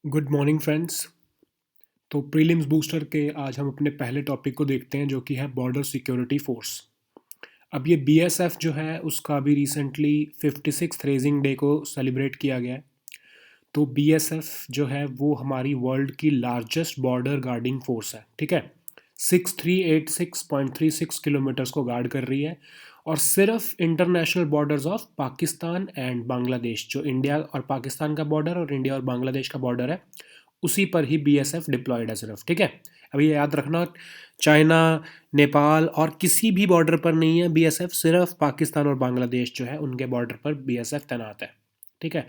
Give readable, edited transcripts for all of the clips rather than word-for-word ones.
Good morning friends. तो prelims booster के आज हम अपने पहले टॉपिक को देखते हैं जो कि है बॉर्डर सिक्योरिटी फोर्स। अब ये बीएसएफ जो है उसका अभी रिसेंटली 56 रेजिंग डे को सेलिब्रेट किया गया है। तो बीएसएफ जो है वो हमारी वर्ल्ड की लार्जेस्ट बॉर्डर गार्डिंग फोर्स है, ठीक है। 6386.36 किलोमीटर्स को गार्ड कर रही है और सिर्फ international borders of Pakistan and Bangladesh, जो इंडिया और पाकिस्तान का बॉर्डर और इंडिया और बांग्लादेश का बॉर्डर है, उसी पर ही बीएसएफ डिप्लॉयड है सिर्फ, ठीक है। अभी ये याद रखना, चाइना, नेपाल और किसी भी बॉर्डर पर नहीं है बीएसएफ, सिर्फ पाकिस्तान और बांग्लादेश जो है उनके बॉर्डर पर बीएसएफ तैनात है, ठीक है।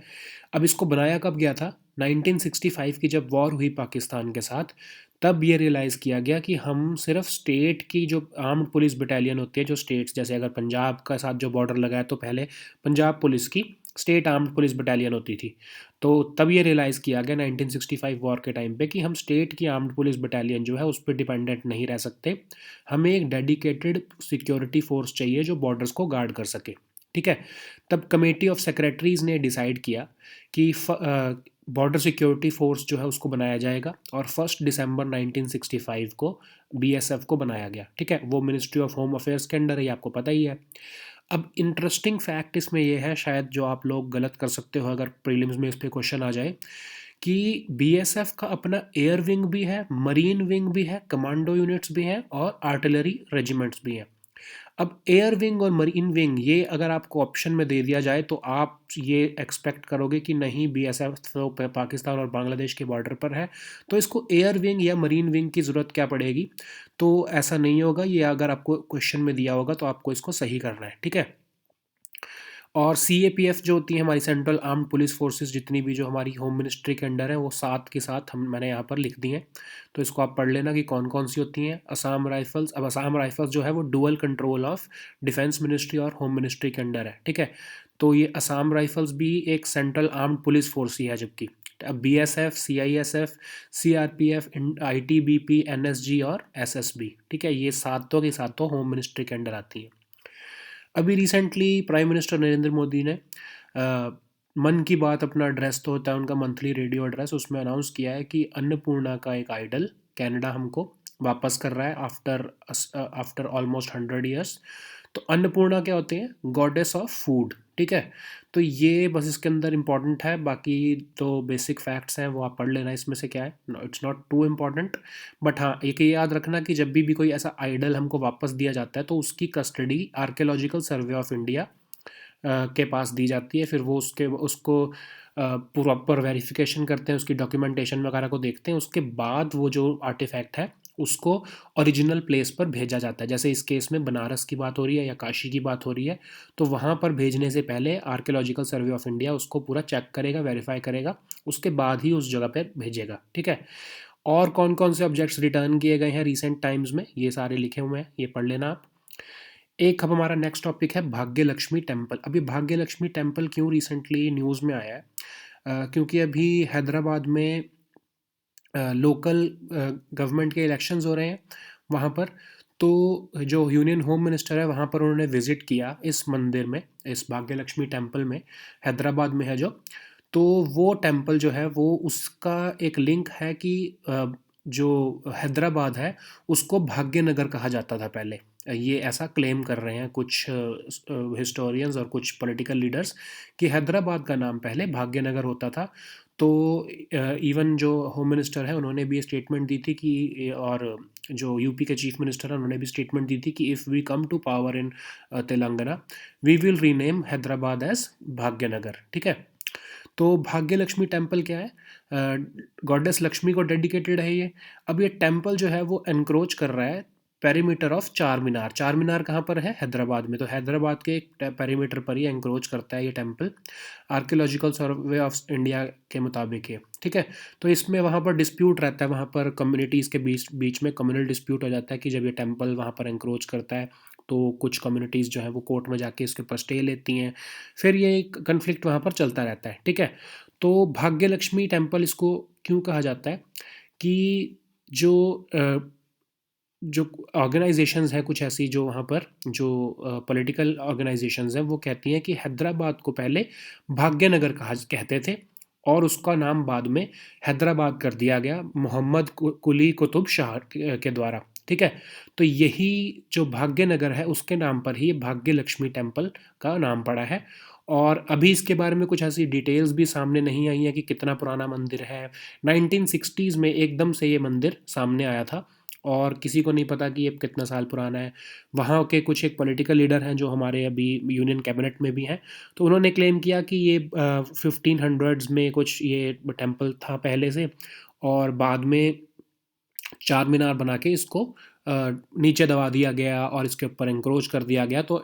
अब इसको बनाया कब गया था? 1965 की जब वॉर हुई पाकिस्तान के साथ, तब ये रियलाइज़ किया गया कि हम सिर्फ स्टेट की जो आर्म्ड पुलिस बटालियन होती है, जो स्टेट्स, जैसे अगर पंजाब का साथ जो बॉर्डर लगा है तो पहले पंजाब पुलिस की स्टेट आर्म्ड पुलिस बटालियन होती थी। तो तब ये रियलाइज़ किया गया 1965 वॉर के टाइम पे कि हम स्टेट की आर्म्ड पुलिस बटालियन जो है उस पर डिपेंडेंट नहीं रह सकते। हमें एक डेडिकेटेड सिक्योरिटी फोर्स चाहिए जो बॉर्डर्स को गार्ड कर सके, ठीक है। तब कमेटी ऑफ सेक्रेटरीज़ ने डिसाइड किया कि बॉर्डर सिक्योरिटी फोर्स जो है उसको बनाया जाएगा और 1 दिसंबर 1965 को बीएसएफ को बनाया गया, ठीक है। वो मिनिस्ट्री ऑफ होम अफेयर्स के अंडर है, ये आपको पता ही है। अब इंटरेस्टिंग फैक्ट इसमें यह है, शायद जो आप लोग गलत कर सकते हो अगर प्रीलिम्स में इस पर क्वेश्चन आ जाए, कि बीएसएफ का अपना एयर विंग भी है, मरीन विंग भी है, कमांडो यूनिट्स भी हैं और आर्टिलरी रेजिमेंट्स भी हैं। अब एयर विंग और मरीन विंग ये अगर आपको ऑप्शन में दे दिया जाए तो आप ये एक्सपेक्ट करोगे कि नहीं, बीएसएफ तो पाकिस्तान और बांग्लादेश के बॉर्डर पर है, तो इसको एयर विंग या मरीन विंग की ज़रूरत क्या पड़ेगी। तो ऐसा नहीं होगा, ये अगर आपको क्वेश्चन में दिया होगा तो आपको इसको सही करना है, ठीक है। और सीएपीएफ जो होती है हमारी सेंट्रल आर्म्ड पुलिस फोर्सेस, जितनी भी जो हमारी होम मिनिस्ट्री के अंडर है, वो साथ के साथ हम मैंने यहाँ पर लिख दी हैं। तो इसको आप पढ़ लेना कि कौन कौन सी होती हैं। असम राइफल्स, अब असम राइफल्स जो है वो dual control of defence ministry और होम मिनिस्ट्री के अंडर है, ठीक है। तो ये असम राइफल्स भी एक सेंट्रल आर्म्ड पुलिस फोर्स ही है, जबकि अब BSF, CISF, CRPF, ITBP, NSG और एसएसबी, ठीक है, ये सातों की सातों होम मिनिस्ट्री के अंडर आती हैं। अभी recently prime minister Narendra Modi ने मन की बात अपना एड्रेस तो होता है उनका मंथली रेडियो एड्रेस, उसमें अनाउंस किया है कि अन्नपूर्णा का एक आइडल कनाडा हमको वापस कर रहा है आफ्टर आफ्टर ऑलमोस्ट 100 ईयर्स। तो अन्नपूर्णा क्या होते हैं? गॉडेस ऑफ फूड, ठीक है। तो ये बस इसके अंदर इंपॉर्टेंट है, बाकी तो बेसिक फैक्ट्स हैं वो आप पढ़ लेना, इसमें से क्या है, it's not too important. But हाँ, एक ये याद रखना कि जब भी कोई ऐसा आइडल हमको वापस दिया जाता है तो उसकी custody archaeological survey of India के पास दी जाती है। फिर वो उसको प्रॉपर वेरिफिकेशन करते हैं, उसकी डॉक्यूमेंटेशन वगैरह को देखते हैं, उसके बाद वो जो आर्टिफैक्ट है उसको ओरिजिनल प्लेस पर भेजा जाता है। जैसे इस केस में बनारस की बात हो रही है या काशी की बात हो रही है, तो वहाँ पर भेजने से पहले आर्कियोलॉजिकल सर्वे ऑफ इंडिया उसको पूरा चेक करेगा, वेरीफाई करेगा, उसके बाद ही उस जगह पर भेजेगा, ठीक है। और कौन कौन से ऑब्जेक्ट्स रिटर्न किए गए हैं रिसेंट टाइम्स में, ये सारे लिखे हुए हैं, ये पढ़ लेना आप। एक अब हमारा नेक्स्ट टॉपिक है भाग्य लक्ष्मी टेम्पल। अभी भाग्य लक्ष्मी टेम्पल क्यों रिसेंटली न्यूज़ में आया है? क्योंकि अभी हैदराबाद में लोकल गवर्नमेंट के इलेक्शंस हो रहे हैं वहाँ पर। तो जो यूनियन होम मिनिस्टर है वहाँ पर उन्होंने विज़िट किया इस मंदिर में, इस भाग्य लक्ष्मी टेम्पल में, हैदराबाद में है जो। तो वो टेम्पल जो है वो उसका एक लिंक है कि जो हैदराबाद है उसको भाग्यनगर कहा जाता था पहले। ये ऐसा क्लेम कर रहे हैं कुछ हिस्टोरियंस और कुछ पॉलिटिकल लीडर्स कि हैदराबाद का नाम पहले भाग्यनगर होता था। तो इवन जो होम मिनिस्टर है उन्होंने भी ये स्टेटमेंट दी थी कि, और जो यूपी के चीफ मिनिस्टर हैं उन्होंने भी स्टेटमेंट दी थी कि if we come to power in Telangana we will rename Hyderabad as Bhagyanagar, ठीक है। तो भाग्य लक्ष्मी टेम्पल क्या है? गॉडेस लक्ष्मी को डेडिकेटेड है ये। अब ये टेम्पल जो है वो एनक्रोच कर रहा है पेरीमीटर ऑफ चार मीनार। चार मीनार कहाँ पर है? हैदराबाद में। तो हैदराबाद के एक पेरीमीटर पर ही एनक्रोच करता है ये temple, archaeological survey of India के मुताबिक है, ठीक है। तो इसमें वहाँ पर डिस्प्यूट रहता है, वहाँ पर कम्युनिटीज़ के बीच बीच में कम्युनल डिस्प्यूट हो जाता है कि जब ये टेम्पल वहाँ पर एनक्रोच करता है तो कुछ कम्युनिटीज़ जो है वो कोर्ट में जाके इसके ऊपर स्टे लेती हैं। फिर ये एक कन्फ्लिक्ट वहाँ पर चलता रहता है, ठीक है। तो भाग्य लक्ष्मी टेम्पल इसको क्यों कहा जाता है कि जो जो ऑर्गेनाइजेशंस हैं कुछ ऐसी, जो वहाँ पर जो पॉलिटिकल ऑर्गेनाइजेशंस हैं वो कहती हैं कि हैदराबाद को पहले भाग्यनगर कहा कहते थे, और उसका नाम बाद में हैदराबाद कर दिया गया मोहम्मद कुली कुतुब शाह के द्वारा, ठीक है। तो यही जो भाग्यनगर है उसके नाम पर ही भाग्य लक्ष्मी टेम्पल का नाम पड़ा है। और अभी इसके बारे में कुछ ऐसी डिटेल्स भी सामने नहीं आई हैं कि कितना पुराना मंदिर है। 1960s में एकदम से ये मंदिर सामने आया था और किसी को नहीं पता कि ये कितना साल पुराना है। वहाँ के कुछ एक पॉलिटिकल लीडर हैं जो हमारे अभी यूनियन कैबिनेट में भी हैं, तो उन्होंने क्लेम किया कि ये 1500s में कुछ ये टेम्पल था पहले से, और बाद में चार मीनार बना के इसको नीचे दबा दिया गया और इसके ऊपर इंक्रोच कर दिया गया। तो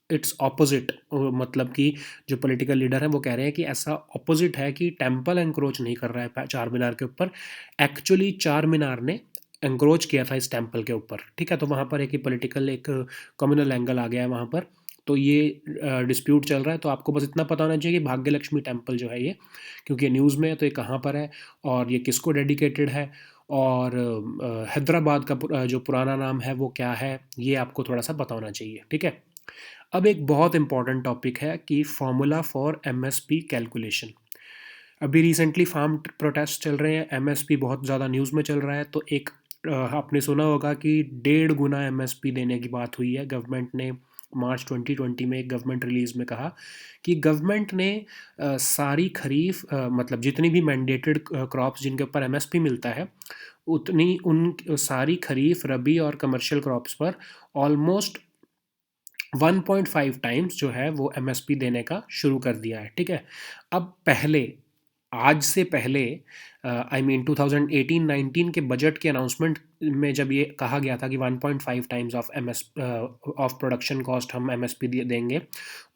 इट्स ऑपोजिट, मतलब कि जो पॉलिटिकल लीडर हैं वो कह रहे हैं कि ऐसा ऑपोजिट है कि टेम्पल एंक्रोच नहीं कर रहा है चार मीनार के ऊपर, एक्चुअली चार मीनार ने एंक्रोच किया था इस टेम्पल के ऊपर, ठीक है। तो वहाँ पर एक पॉलिटिकल एक कम्युनल एंगल आ गया है वहाँ पर, तो ये डिस्प्यूट चल रहा है। तो आपको बस इतना पता होना चाहिए कि भाग्य लक्ष्मी टेम्पल जो है ये, क्योंकि ये न्यूज़ में है तो ये कहाँ पर है और ये किसको डेडिकेटेड है, और हैदराबाद का जो पुराना नाम है वो क्या है, ये आपको थोड़ा सा पता होना चाहिए, ठीक है। अब एक बहुत इंपॉर्टेंट टॉपिक है कि फॉर्मूला फॉर एमएसपी कैलकुलेशन। अभी रिसेंटली फार्म प्रोटेस्ट चल रहे हैं, एमएसपी बहुत ज़्यादा न्यूज़ में चल रहा है, तो एक आपने सुना होगा कि 1.5 गुना एमएसपी देने की बात हुई है। गवर्नमेंट ने मार्च 2020 में एक गवर्नमेंट रिलीज़ में कहा कि गवर्नमेंट ने सारी खरीफ मतलब जितनी भी मैंडेटेड क्रॉप्स जिनके ऊपर एमएसपी मिलता है, उतनी उन सारी खरीफ, रबी और कमर्शियल क्रॉप्स पर ऑलमोस्ट 1.5 टाइम्स जो है वो एमएसपी देने का शुरू कर दिया है, ठीक है। अब पहले, आज से पहले, आई मीन 2018-19 के बजट के अनाउंसमेंट में जब ये कहा गया था कि 1.5 टाइम्स ऑफ प्रोडक्शन कॉस्ट हम एमएसपी देंगे,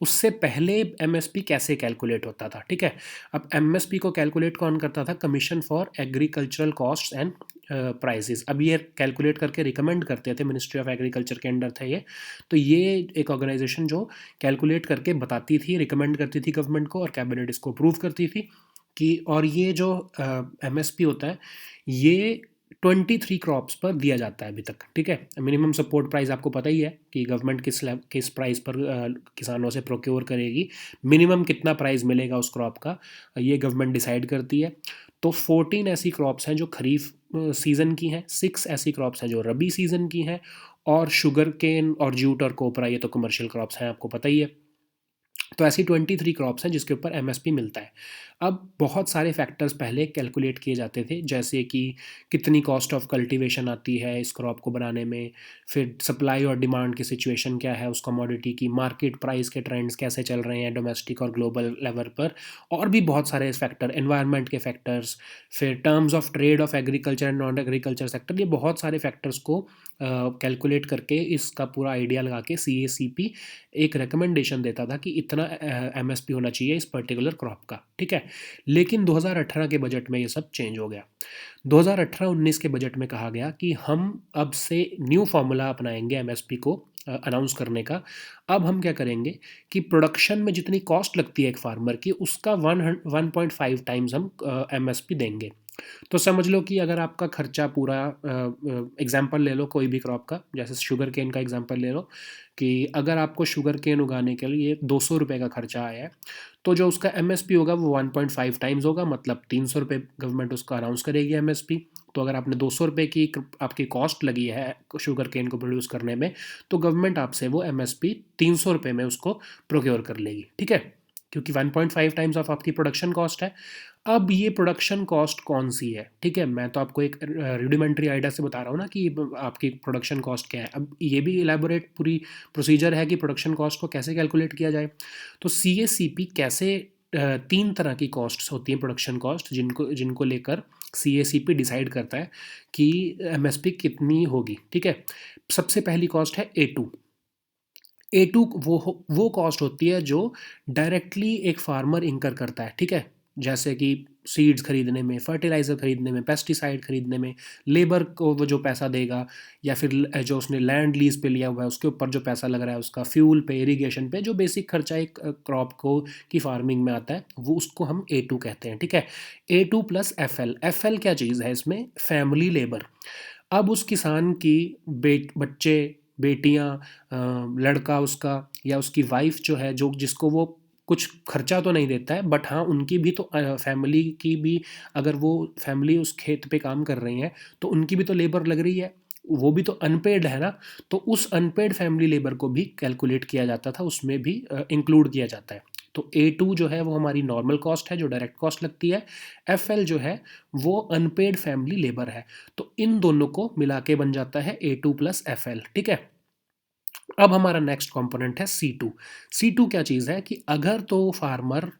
उससे पहले एमएसपी कैसे कैलकुलेट होता था, ठीक है। अब एमएसपी को कैलकुलेट कौन करता था? Commission for agricultural cost and prices. अब ये कैलकुलेट करके रिकमेंड करते थे, मिनिस्ट्री ऑफ एग्रीकल्चर के अंडर था ये। तो ये एक ऑर्गेनाइजेशन जो कैलकुलेट करके बताती थी, रिकमेंड करती थी गवर्नमेंट को, और कैबिनेट इसको अप्रूव करती थी कि, और ये जो एमएसपी होता है ये 23 क्रॉप्स पर दिया जाता है अभी तक, ठीक है। मिनिमम सपोर्ट प्राइस आपको पता ही है कि गवर्नमेंट किस प्राइस पर किसानों से प्रोक्योर करेगी, मिनिमम कितना प्राइस मिलेगा उस क्रॉप का, ये गवर्नमेंट डिसाइड करती है। तो 14 ऐसी क्रॉप्स हैं जो खरीफ सीज़न की हैं, 6 ऐसी क्रॉप्स हैं जो रबी सीज़न की हैं, और शुगर केन और जूट और कोपरा ये तो कमर्शियल क्रॉप्स हैं, आपको पता ही है। तो ऐसी 23 क्रॉप्स हैं जिसके ऊपर एमएसपी मिलता है। अब बहुत सारे फैक्टर्स पहले कैलकुलेट किए जाते थे, जैसे कि कितनी कॉस्ट ऑफ कल्टीवेशन आती है इस क्रॉप को बनाने में, फिर सप्लाई और डिमांड की सिचुएशन क्या है उस कमोडिटी की, मार्केट प्राइस के ट्रेंड्स कैसे चल रहे हैं डोमेस्टिक और ग्लोबल लेवल पर, और भी बहुत सारे फैक्टर, एनवायरनमेंट के फैक्टर्स, फिर terms of trade off agriculture and non agriculture sector, ये बहुत सारे फैक्टर्स को कैलकुलेट करके इसका पूरा आइडिया लगा के सीएसीपी एक रिकमेंडेशन देता था कि इतना एमएसपी होना चाहिए इस पर्टिकुलर क्रॉप का, ठीक है। लेकिन 2018 के बजट में ये सब चेंज हो गया। 2018-19 के बजट में कहा गया कि हम अब से न्यू फार्मूला अपनाएंगे एमएसपी को अनाउंस करने का। अब हम क्या करेंगे कि प्रोडक्शन में जितनी कॉस्ट लगती है एक फार्मर की, उसका 1.5 टाइम्स हम एमएसपी देंगे। तो समझ लो कि अगर आपका खर्चा पूरा, एग्जांपल ले लो कोई भी क्रॉप का, जैसे शुगर केन का एग्जांपल ले लो, कि अगर आपको शुगर केन उगाने के लिए 200 रुपये का खर्चा आया है, तो जो उसका एमएसपी होगा वो 1.5 टाइम्स होगा, मतलब 300 रुपये गवर्नमेंट उसका अनाउंस करेगी एमएसपी। तो अगर आपने 200 रुपये की आपकी कॉस्ट लगी है शुगर केन को प्रोड्यूस करने में, तो गवर्नमेंट आपसे वो एमएसपी 300 रुपये में उसको प्रोक्योर कर लेगी, ठीक है, क्योंकि 1.5 टाइम्स ऑफ आपकी प्रोडक्शन कॉस्ट है। अब ये प्रोडक्शन कॉस्ट कौन सी है, ठीक है, मैं तो आपको एक रुडिमेंट्री आइडिया से बता रहा हूँ ना कि आपकी प्रोडक्शन कॉस्ट क्या है। अब ये भी इलेबोरेट पूरी प्रोसीजर है कि प्रोडक्शन कॉस्ट को कैसे कैलकुलेट किया जाए। तो सीएसीपी कैसे, 3 तरह की कॉस्ट्स होती हैं प्रोडक्शन कॉस्ट, जिनको जिनको लेकर सीएसीपी डिसाइड करता है कि एमएसपी कितनी होगी, ठीक है। सबसे पहली कॉस्ट है ए टू। वो कॉस्ट होती है जो डायरेक्टली एक फार्मर इंकर करता है, ठीक है, जैसे कि सीड्स खरीदने में, फर्टिलाइज़र खरीदने में, पेस्टिसाइड खरीदने में, लेबर को वो जो पैसा देगा, या फिर जो उसने लैंड लीज पे लिया हुआ है उसके ऊपर जो पैसा लग रहा है, उसका फ्यूल पे, इरिगेशन पे, जो बेसिक खर्चा एक क्रॉप को की फार्मिंग में आता है, वो उसको हम A2 कहते हैं, ठीक है। A2 प्लस एफ एल क्या चीज़ है इसमें? Family labour. अब उस किसान की बच्चे, बेटियां, लड़का उसका, या उसकी वाइफ जो है, जो जिसको वो कुछ खर्चा तो नहीं देता है, बट हाँ उनकी भी तो फैमिली की भी, अगर वो फैमिली उस खेत पे काम कर रही है तो उनकी भी तो लेबर लग रही है, वो भी तो अनपेड है ना। तो उस अनपेड फैमिली लेबर को भी कैलकुलेट किया जाता था, उसमें भी इंक्लूड किया जाता है। तो A2 जो है वो हमारी नॉर्मल कॉस्ट है जो डायरेक्ट कॉस्ट लगती है, FL जो है वो अनपेड फैमिली लेबर है। तो इन दोनों को मिला के बन जाता है A2 प्लस FL, ठीक है। अब हमारा नेक्स्ट कंपोनेंट है C2। C2 क्या चीज़ है कि अगर तो फार्मर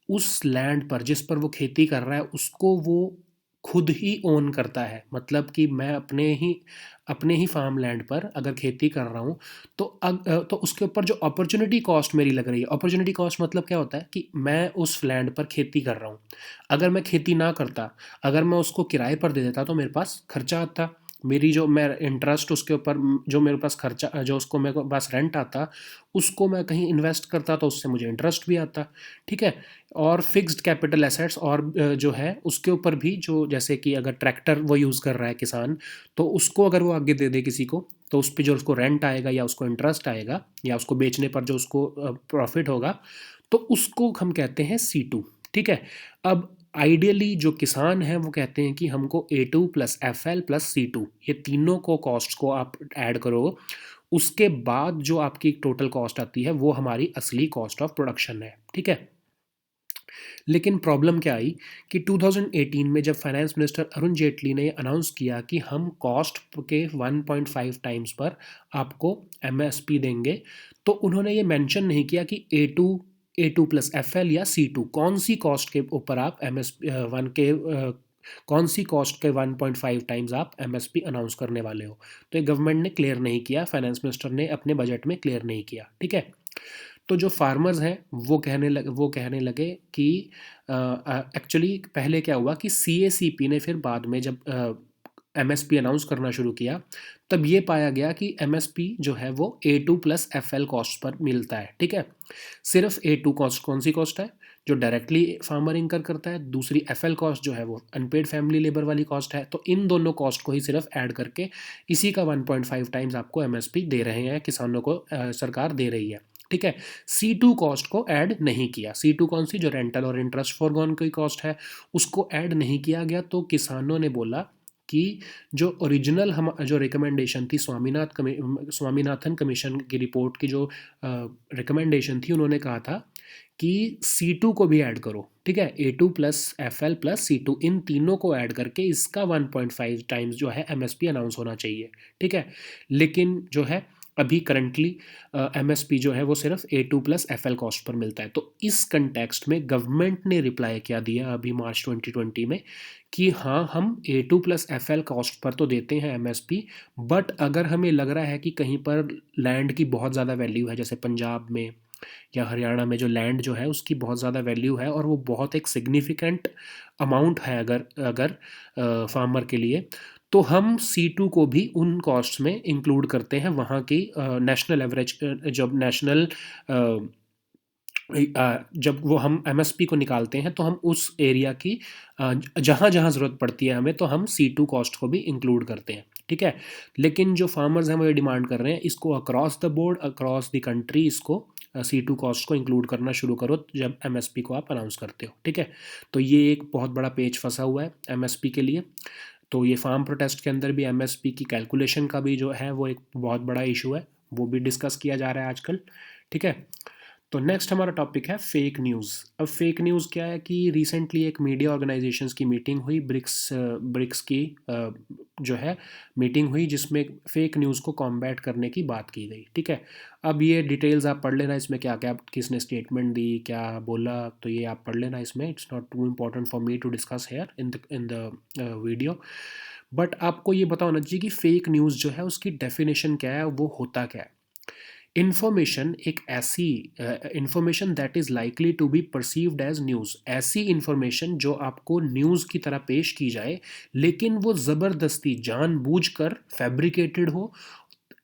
उस लैंड पर जिस पर वो खेती कर रहा है उसको वो खुद ही ओन करता है, मतलब कि मैं अपने ही फार्म लैंड पर अगर खेती कर रहा हूँ, तो उसके ऊपर जो अपॉर्चुनिटी कॉस्ट मेरी लग रही है, अपॉर्चुनिटी कॉस्ट मतलब क्या होता है कि मैं उस लैंड पर खेती कर रहा हूँ, अगर मैं खेती ना करता, अगर मैं उसको किराए पर दे देता तो मेरे पास खर्चा आता, मेरी जो मैं इंटरेस्ट उसके ऊपर, जो मेरे पास खर्चा, जो उसको मेरे पास रेंट आता, उसको मैं कहीं इन्वेस्ट करता तो उससे मुझे इंटरेस्ट भी आता, ठीक है। और फिक्स्ड कैपिटल एसेट्स और जो है उसके ऊपर भी, जो जैसे कि अगर ट्रैक्टर वो यूज़ कर रहा है किसान, तो उसको अगर वो आगे दे दे किसी को, तो उस पर जो उसको रेंट आएगा या उसको इंटरेस्ट आएगा या उसको बेचने पर जो उसको प्रॉफिट होगा, तो उसको हम कहते हैं C2, ठीक है। अब आइडियली जो किसान हैं वो कहते हैं कि हमको A2 plus FL plus C2, ये तीनों को कॉस्ट को आप ऐड करो, उसके बाद जो आपकी टोटल कॉस्ट आती है वो हमारी असली कॉस्ट ऑफ प्रोडक्शन है, ठीक है। लेकिन प्रॉब्लम क्या आई कि 2018 में जब फाइनेंस मिनिस्टर अरुण जेटली ने अनाउंस किया कि हम कॉस्ट के 1.5 टाइम्स पर आपको MSP देंगे, तो उन्होंने ये मेंशन नहीं किया कि A2 प्लस FL या C2 कौन सी कॉस्ट के ऊपर आप कौन सी कॉस्ट के 1.5 टाइम्स आप MSP अनाउंस करने वाले हो। तो ये गवर्नमेंट ने क्लियर नहीं किया, फाइनेंस मिनिस्टर ने अपने बजट में क्लियर नहीं किया, ठीक है। तो जो फार्मर्स हैं वो कहने लगे कि एक्चुअली पहले क्या हुआ कि CACP ने फिर बाद में जब MSP अनाउंस करना शुरू किया, तब ये पाया गया कि MSP जो है वो A2 plus FL cost per मिलता है, ठीक है। सिर्फ A2 कॉस्ट कौन सी कॉस्ट है, जो डायरेक्टली फार्मर इंकर करता है, दूसरी FL कॉस्ट जो है वो अनपेड फैमिली लेबर वाली कॉस्ट है। तो इन दोनों कॉस्ट को ही सिर्फ ऐड करके इसी का 1.5 टाइम्स आपको MSP दे रहे हैं, किसानों को सरकार दे रही है, ठीक है। C2 कॉस्ट को ऐड नहीं किया, C2 कौन सी, जो रेंटल और इंटरेस्ट फॉरगॉन की कॉस्ट है, उसको ऐड नहीं किया गया। तो किसानों ने बोला कि जो ओरिजिनल हम जो रिकमेंडेशन थी स्वामीनाथन कमीशन की रिपोर्ट की जो रिकमेंडेशन थी, उन्होंने कहा था कि C2 को भी ऐड करो, ठीक है। A2 plus FL plus C2 इन तीनों को ऐड करके इसका 1.5 टाइम्स जो है MSP अनाउंस होना चाहिए, ठीक है। लेकिन जो है अभी करंटली MSP जो है वो सिर्फ A2 plus FL cost per मिलता है। तो इस कंटेक्स्ट में गवर्नमेंट ने रिप्लाई क्या दिया अभी मार्च 2020 में कि हाँ हम A2 plus FL cost per तो देते हैं MSP, बट अगर हमें लग रहा है कि कहीं पर लैंड की बहुत ज़्यादा वैल्यू है, जैसे पंजाब में या हरियाणा में जो लैंड जो है उसकी बहुत ज़्यादा वैल्यू है और वो बहुत एक सिग्निफिकेंट अमाउंट है अगर अगर फार्मर के लिए, तो हम C2 को भी उन कॉस्ट में इंक्लूड करते हैं, वहाँ की नेशनल एवरेज, जब नेशनल जब वो हम MSP को निकालते हैं तो हम उस एरिया की जहाँ जहाँ ज़रूरत पड़ती है हमें, तो हम C2 कॉस्ट को भी इंक्लूड करते हैं, ठीक है। लेकिन जो फार्मर्स हैं वो ये डिमांड कर रहे हैं इसको across the board, across the country, इसको C2 कॉस्ट को इंक्लूड करना शुरू करो जब MSP को आप अनाउंस करते हो, ठीक है। तो ये एक बहुत बड़ा पेच फंसा हुआ है MSP के लिए। तो ये फार्म प्रोटेस्ट के अंदर भी MSP की कैलकुलेशन का भी जो है वो एक बहुत बड़ा इशू है, वो भी डिस्कस किया जा रहा है आजकल, ठीक है। तो नेक्स्ट हमारा टॉपिक है फेक न्यूज़। अब फेक न्यूज़ क्या है कि रिसेंटली एक मीडिया ऑर्गेनाइजेशंस की मीटिंग हुई, ब्रिक्स की जो है मीटिंग हुई, जिसमें फेक न्यूज़ को कॉम्बैट करने की बात की गई, ठीक है। अब ये डिटेल्स आप पढ़ लेना, इसमें क्या क्या किसने स्टेटमेंट दी, क्या बोला, तो ये आप पढ़ लेना इसमें। It's not too important for me to discuss here in the video. But आपको ये पता होना चाहिए कि फेक न्यूज़ जो है उसकी डेफिनेशन क्या है, वो होता क्या है। इन्फॉर्मेशन एक ऐसी information that is likely to be perceived as news, ऐसी इन्फॉर्मेशन जो आपको न्यूज़ की तरह पेश की जाए लेकिन वो ज़बरदस्ती जानबूझकर फैब्रिकेटेड हो,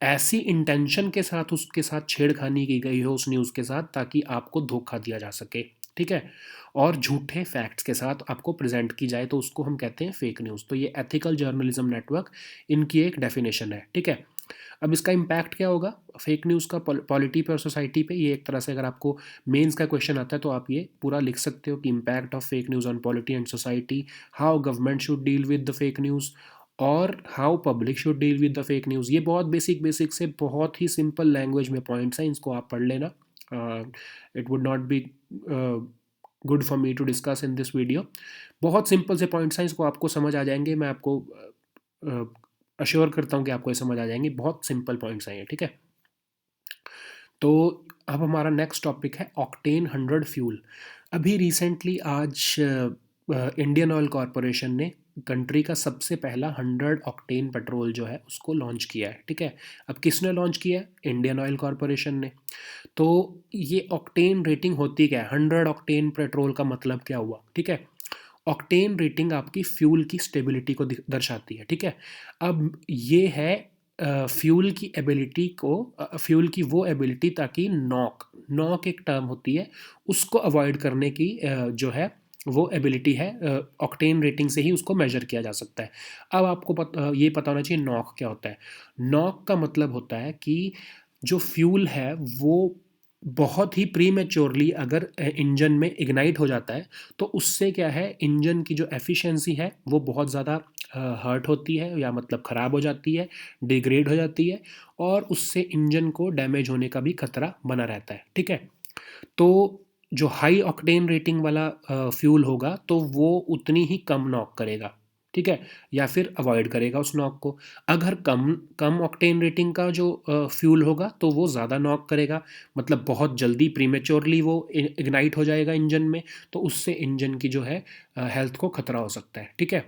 ऐसी इंटेंशन के साथ उसके साथ छेड़खानी की गई हो उस न्यूज़ के साथ ताकि आपको धोखा दिया जा सके, ठीक है। और झूठे फैक्ट्स के साथ आपको प्रेजेंट की जाए तो उसको हम कहते हैं फेक न्यूज़। तो ये एथिकल जर्नलिज्म नेटवर्क इनकी एक डेफिनेशन है, ठीक है। अब इसका इम्पैक्ट क्या होगा फेक न्यूज़ का पॉलिटी पे और सोसाइटी पे, ये एक तरह से अगर आपको मेंस का क्वेश्चन आता है तो आप ये पूरा लिख सकते हो कि impact of fake news on polity and society, how government should deal with the fake news और how public should deal with the fake news. ये बहुत बेसिक से बहुत ही सिंपल लैंग्वेज में पॉइंट्स हैं, इनको आप पढ़ लेना। It would not be good for me to discuss in this video. बहुत सिंपल से पॉइंट्स हैं, इसको आपको समझ आ जाएंगे, मैं आपको अश्योर करता हूँ कि आपको ये समझ आ जाएंगे। बहुत सिंपल पॉइंट्स हैं ये, ठीक है। तो अब हमारा नेक्स्ट टॉपिक है ऑक्टेन 100 फ्यूल। अभी रिसेंटली आज इंडियन ऑयल कॉरपोरेशन ने कंट्री का सबसे पहला 100 ऑक्टेन पेट्रोल जो है उसको लॉन्च किया है, ठीक है। अब किसने लॉन्च किया है? इंडियन ऑयल कॉरपोरेशन ने। तो ये ऑक्टेन रेटिंग होती क्या है? 100 ऑक्टेन पेट्रोल का मतलब क्या हुआ, ठीक है। ऑक्टेन रेटिंग आपकी फ्यूल की स्टेबिलिटी को दर्शाती है, ठीक है। अब ये है फ्यूल की एबिलिटी को, फ्यूल की वो एबिलिटी ताकि नॉक नॉक एक टर्म होती है, उसको अवॉइड करने की जो है वो एबिलिटी है, ऑक्टेन रेटिंग से ही उसको मेजर किया जा सकता है। अब आपको ये पता होना चाहिए नॉक क्या होता है। नॉक का मतलब होता है कि जो फ्यूल है वो बहुत ही प्रीमेच्योरली अगर इंजन में इग्नाइट हो जाता है तो उससे क्या है, इंजन की जो एफिशिएंसी है वो बहुत ज़्यादा हर्ट होती है, या मतलब ख़राब हो जाती है, डिग्रेड हो जाती है, और उससे इंजन को डैमेज होने का भी खतरा बना रहता है, ठीक है। तो जो हाई ऑक्टेन रेटिंग वाला फ्यूल होगा तो वो उतनी ही कम नॉक करेगा, ठीक है, या फिर अवॉइड करेगा उस नॉक को। अगर कम कम ऑक्टेन रेटिंग का जो फ्यूल होगा तो वो ज़्यादा नॉक करेगा, मतलब बहुत जल्दी प्रीमेच्योरली वो इग्नाइट हो जाएगा इंजन में, तो उससे इंजन की जो है हेल्थ को खतरा हो सकता है, ठीक है।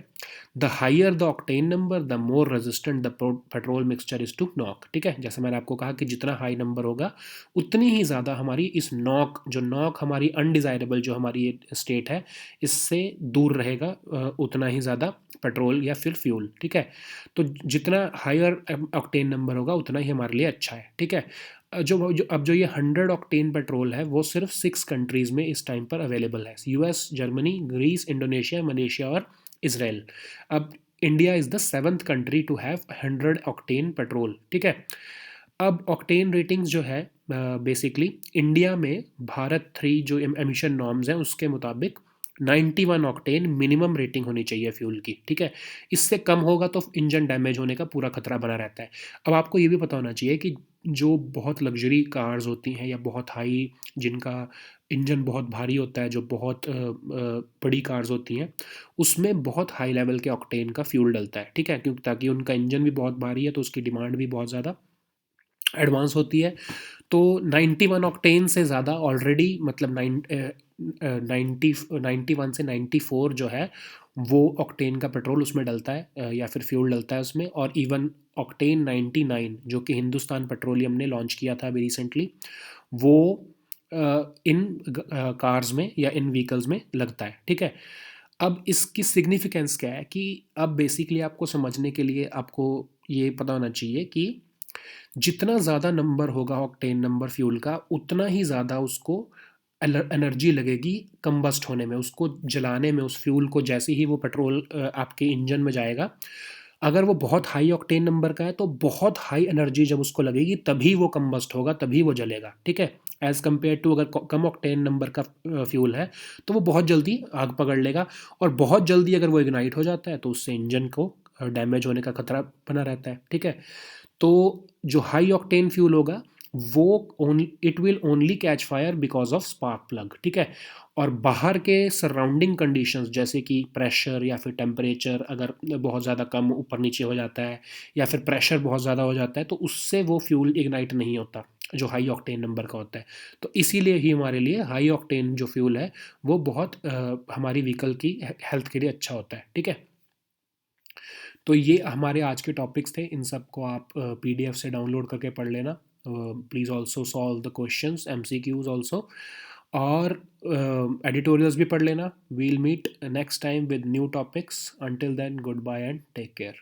The higher the octane number the more resistant the petrol mixture is to knock, ठीक है। जैसे मैंने आपको कहा कि जितना हाई नंबर होगा उतनी ही ज़्यादा हमारी इस नॉक, जो नॉक हमारी अनडिज़ायरेबल जो हमारी ये स्टेट है, इससे दूर रहेगा उतना ही ज़्यादा पेट्रोल या फिर फ्यूल, ठीक है। तो जितना हायर ऑक्टेन नंबर होगा उतना ही हमारे लिए अच्छा है, ठीक है। अब जो ये 100 ऑक्टेन पेट्रोल है वो सिर्फ 6 कंट्रीज़ में इस टाइम पर अवेलेबल है, US, Germany, Greece, Indonesia, Malaysia और इसराइल। अब India is the 7th country to have 100 octane petrol, ठीक है। अब ऑक्टेन रेटिंग्स जो है बेसिकली इंडिया में भारत 3 जो एमिशन नॉर्म्स हैं उसके मुताबिक 91 ऑक्टेन मिनिमम रेटिंग होनी चाहिए फ्यूल की, ठीक है। इससे कम होगा तो इंजन डैमेज होने का पूरा खतरा बना रहता है। अब आपको ये भी पता होना चाहिए कि जो बहुत लग्जरी कार्स होती हैं या बहुत हाई, जिनका इंजन बहुत भारी होता है, जो बहुत बड़ी कार्स होती हैं, उसमें बहुत हाई लेवल के ऑक्टेन का फ्यूल डलता है, ठीक है, क्योंकि ताकि उनका इंजन भी बहुत भारी है तो उसकी डिमांड भी बहुत ज़्यादा एडवांस होती है। तो 91 ऑक्टेन से ज़्यादा ऑलरेडी, मतलब 91 से 94 जो है वो ऑक्टेन का पेट्रोल उसमें डलता है, या फिर फ्यूल डलता है उसमें। और इवन ऑक्टेन 99 जो कि हिंदुस्तान पेट्रोलियम ने लॉन्च किया था अभी रिसेंटली, वो इन कार्स में या इन व्हीकल्स में लगता है, ठीक है। अब इसकी सिग्निफिकेंस क्या है कि अब बेसिकली आपको समझने के लिए आपको ये पता होना चाहिए कि जितना ज़्यादा नंबर होगा ऑक्टेन नंबर फ्यूल का, उतना ही ज़्यादा उसको एनर्जी लगेगी कंबस्ट होने में, उसको जलाने में, उस फ्यूल को। जैसे ही वो पेट्रोल आपके इंजन में जाएगा, अगर वो बहुत हाई ऑक्टेन नंबर का है तो बहुत हाई एनर्जी जब उसको लगेगी तभी वो कंबस्ट होगा, तभी वो जलेगा, ठीक है। एज़ कम्पेयर टू अगर कम ऑक्टेन नंबर का फ्यूल है तो वो बहुत जल्दी आग पकड़ लेगा, और बहुत जल्दी अगर वो इग्नाइट हो जाता है तो उससे इंजन को डैमेज होने का खतरा बना रहता है, ठीक है। तो जो हाई ऑक्टेन फ्यूल होगा वो only, it will only catch fire because of spark plug, ठीक है। और बाहर के सराउंडिंग कंडीशंस जैसे कि प्रेशर या फिर टेम्परेचर अगर बहुत ज़्यादा कम ऊपर नीचे हो जाता है, या फिर प्रेशर बहुत ज़्यादा हो जाता है, तो उससे वो फ्यूल इग्नाइट नहीं होता जो हाई ऑक्टेन नंबर का होता है। तो इसीलिए ही हमारे लिए हाई ऑक्टेन जो फ्यूल है वो बहुत हमारी व्हीकल की हेल्थ के लिए अच्छा होता है, ठीक है। तो ये हमारे आज के टॉपिक्स थे, इन सब को आप पीडीएफ से डाउनलोड करके पढ़ लेना। Please also solve the questions, MCQs also, और एडिटोरियल्स भी पढ़ लेना। We'll meet next time with new topics. Until then, good bye and take care.